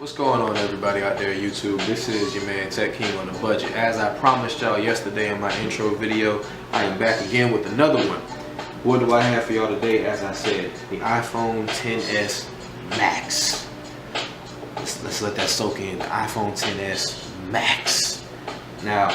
What's going on, everybody out there on YouTube? This is your man Tech King on a Budget. As I promised y'all yesterday in my intro video, I am back again with another one. What do I have for y'all today? As I said, the iPhone XS Max. Let's let that soak in. The iPhone XS Max. Now,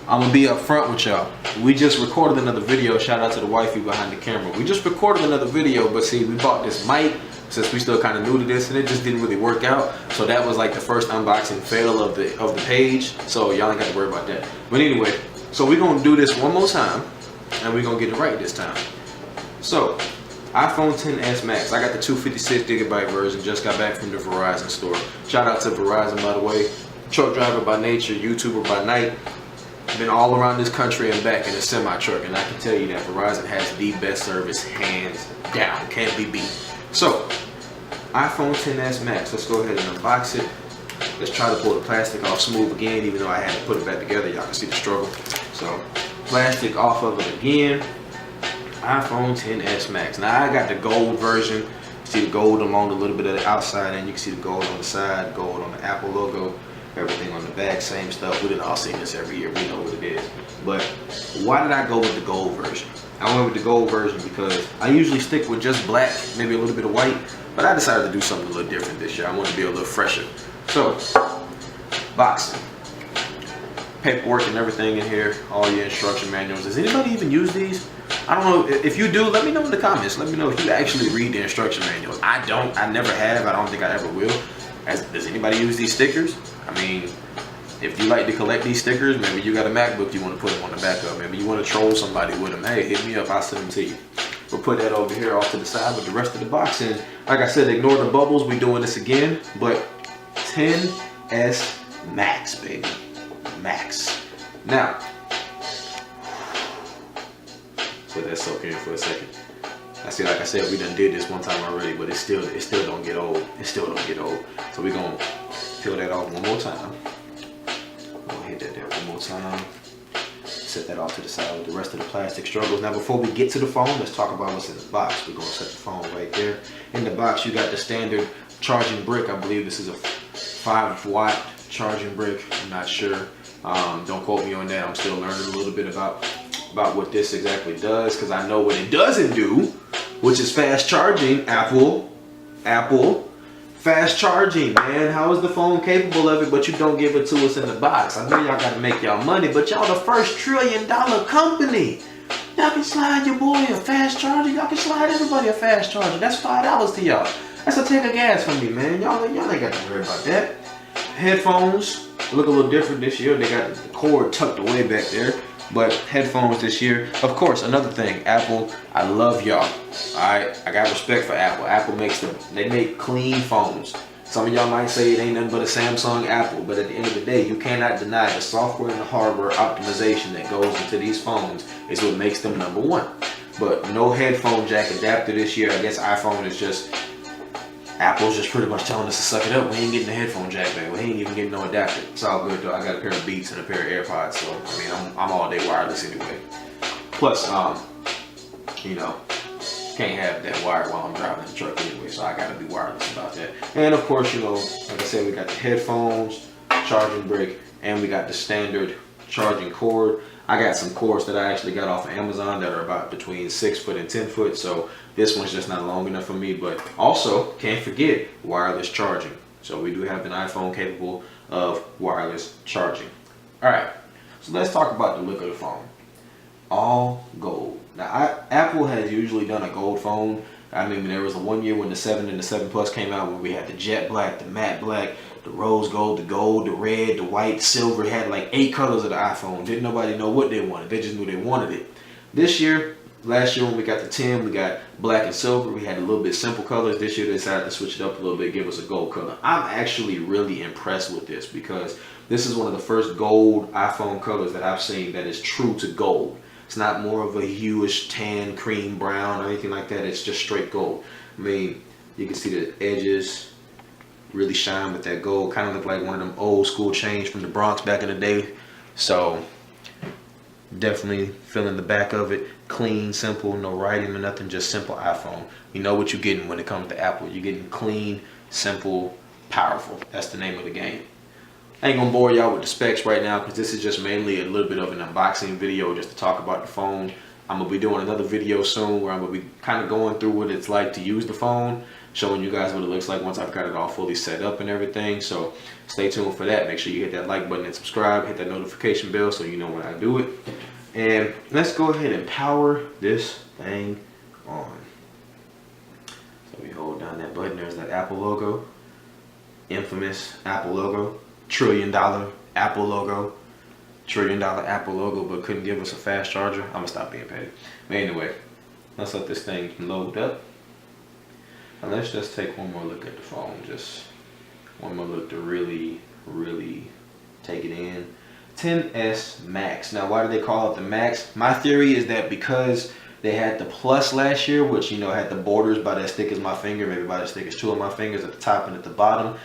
I'm gonna be upfront with y'all. We just recorded another video. Shout out to the wifey behind the camera. We just recorded another video, but see, we bought this mic since we still kind of new to this, and it just didn't really work out. So that was like the first unboxing fail of the page. So y'all ain't got to worry about that. But anyway, so we're gonna do this one more time, and we're gonna get it right this time. So, iPhone XS Max. I got the 256GB version. Just got back from the Verizon store. Shout out to Verizon, by the way. Truck driver by nature, YouTuber by night. Been all around this country and back in a semi-truck, and I can tell you that Verizon has the best service, hands down. Can't be beat. So, iPhone XS Max. Let's go ahead and unbox it. Let's try to pull the plastic off smooth again, even though I had to put it back together. Y'all can see the struggle. So, plastic off of it again. iPhone XS Max. Now, I got the gold version. You see the gold along a little bit of the outside, and you can see the gold on the side, gold on the Apple logo. Everything on the back, same stuff. We done all seen this every year. We know what it is. But why did I go with the gold version? I went with the gold version because I usually stick with just black, maybe a little bit of white. But I decided to do something a little different this year. I want to be a little fresher. So, boxing. Paperwork and everything in here. All your instruction manuals. Does anybody even use these? I don't know. If you do, let me know in the comments. Let me know if you actually read the instruction manuals. I don't. I never have. I don't think I ever will. Does anybody use these stickers? I mean, if you like to collect these stickers, maybe you got a MacBook you want to put them on the back of. Maybe you want to troll somebody with them. Hey, hit me up. I'll send them to you. We'll put that over here off to the side with the rest of the box. And like I said, ignore the bubbles. We're doing this again. But XS Max, baby. Max. Now, let that soak in for a second. I see, like I said, we done did this one time already, but it still don't get old. It still don't get old. So we're gonna peel that off one more time. We'll hit that there one more time. Set that off to the side with the rest of the plastic struggles. Now, before we get to the phone, let's talk about what's in the box. We're gonna set the phone right there. In the box, you got the standard charging brick. I believe this is a 5-watt charging brick. I'm not sure. Don't quote me on that. I'm still learning a little bit about what this exactly does, because I know what it doesn't do, which is fast charging. Apple, fast charging, man. How is the phone capable of it, but you don't give it to us in the box? I know y'all got to make y'all money, but y'all the first $1 trillion company. Y'all can slide your boy a fast charger. Y'all can slide everybody a fast charger. That's $5 to y'all. That's a tank of gas for me, man. Y'all ain't got to worry about that. Headphones look a little different this year. They got the cord tucked away back there. But headphones this year. Of course, another thing, Apple, I love y'all. Alright, I got respect for Apple. Apple they make clean phones. Some of y'all might say it ain't nothing but a Samsung Apple, but at the end of the day, you cannot deny the software and the hardware optimization that goes into these phones is what makes them #1. But no headphone jack adapter this year. I guess iPhone is just, Apple's just pretty much telling us to suck it up. We ain't getting the headphone jack back. We ain't even getting no adapter. It's all good though. I got a pair of Beats and a pair of AirPods, so I mean, I'm all day wireless anyway. Plus, you know, can't have that wire while I'm driving the truck anyway, so I gotta be wireless about that. And of course, you know, like I said, we got the headphones, charging brick, and we got the standard charging cord. I got some cords that I actually got off of Amazon that are about between 6 foot and 10 foot. So this one's just not long enough for me, but also can't forget wireless charging. So we do have an iPhone capable of wireless charging. All right, so let's talk about the look of the phone. All gold. Now, Apple has usually done a gold phone. I mean, there was a 1 year when the 7 and the 7 Plus came out, where we had the jet black, the matte black, the rose gold, the red, the white, silver. It had like 8 colors of the iPhone. Didn't nobody know what they wanted. They just knew they wanted it. This year, last year when we got the 10, we got black and silver. We had a little bit simple colors. This year they decided to switch it up a little bit, give us a gold color. I'm actually really impressed with this, because this is one of the first gold iPhone colors that I've seen that is true to gold. It's not more of a hueish tan, cream, brown, or anything like that. It's just straight gold. I mean, you can see the edges really shine with that gold. Kind of look like one of them old school chains from the Bronx back in the day. So definitely feeling the back of it. Clean, simple, no writing or nothing, just simple iPhone. You know what you're getting when it comes to Apple. You're getting clean, simple powerful. That's the name of the game. I ain't gonna bore y'all with the specs right now because this is just mainly a little bit of an unboxing video just to talk about the phone. I'm gonna be doing another video soon where I'm gonna be kind of going through what it's like to use the phone, showing you guys what it looks like once I've got it all fully set up and everything. So stay tuned for that. Make sure you hit that like button and subscribe, hit that notification bell so you know when I do it. And let's go ahead and power this thing on. So we hold down that button, there's that Apple logo, infamous Apple logo, $1 trillion Apple logo, $1 trillion Apple logo, but couldn't give us a fast charger. I'm gonna stop being petty. But anyway, let's let this thing load up. And let's just take one more look at the phone. Just one more look to really take it in. XS Max. Now, why do they call it the Max? My theory is that because they had the Plus last year, which, you know, had the borders about as thick as my finger, maybe about as thick as 2 of my fingers at the top and at the bottom.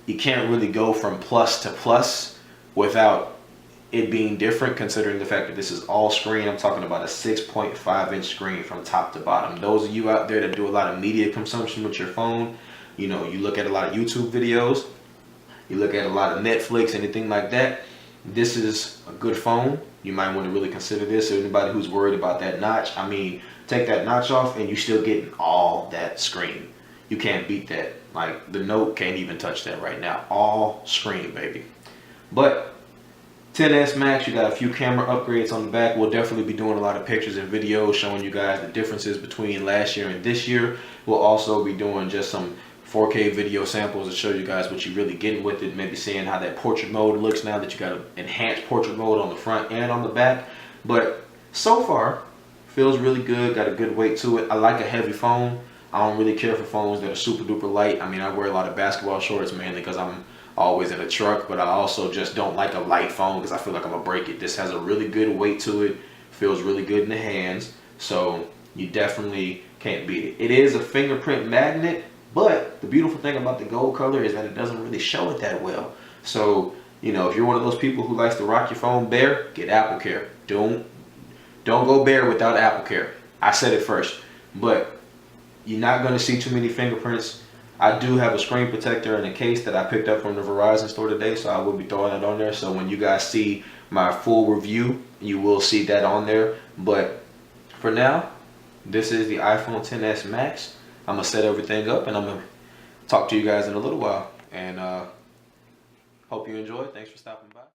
You can't really go from Plus to Plus without it being different, considering the fact that this is all screen. I'm talking about a 6.5-inch screen from top to bottom. Those of you out there that do a lot of media consumption with your phone, you know, you look at a lot of YouTube videos, you look at a lot of Netflix, anything like that, this is a good phone. You might want to really consider this. Anybody who's worried about that notch, I mean, take that notch off and you're still getting all that screen. You can't beat that. Like, the Note can't even touch that right now. All screen, baby. But XS Max, you got a few camera upgrades on the back. We'll definitely be doing a lot of pictures and videos showing you guys the differences between last year and this year. We'll also be doing just some 4K video samples to show you guys what you're really getting with it. Maybe seeing how that portrait mode looks now that you got an enhanced portrait mode on the front and on the back. But so far, feels really good. Got a good weight to it. I like a heavy phone. I don't really care for phones that are super duper light. I mean, I wear a lot of basketball shorts mainly because I'm always in a truck, but I also just don't like a light phone because I feel like I'm gonna break it. This has a really good weight to it, feels really good in the hands, so you definitely can't beat it. It is a fingerprint magnet, but the beautiful thing about the gold color is that it doesn't really show it that well. So, you know, if you're one of those people who likes to rock your phone bare, get Apple Care. Don't go bare without Apple Care. I said it first, but you're not gonna see too many fingerprints. I do have a screen protector in a case that I picked up from the Verizon store today, so I will be throwing that on there. So when you guys see my full review, you will see that on there. But for now, this is the iPhone XS Max. I'm going to set everything up and I'm going to talk to you guys in a little while. And hope you enjoyed. Thanks for stopping by.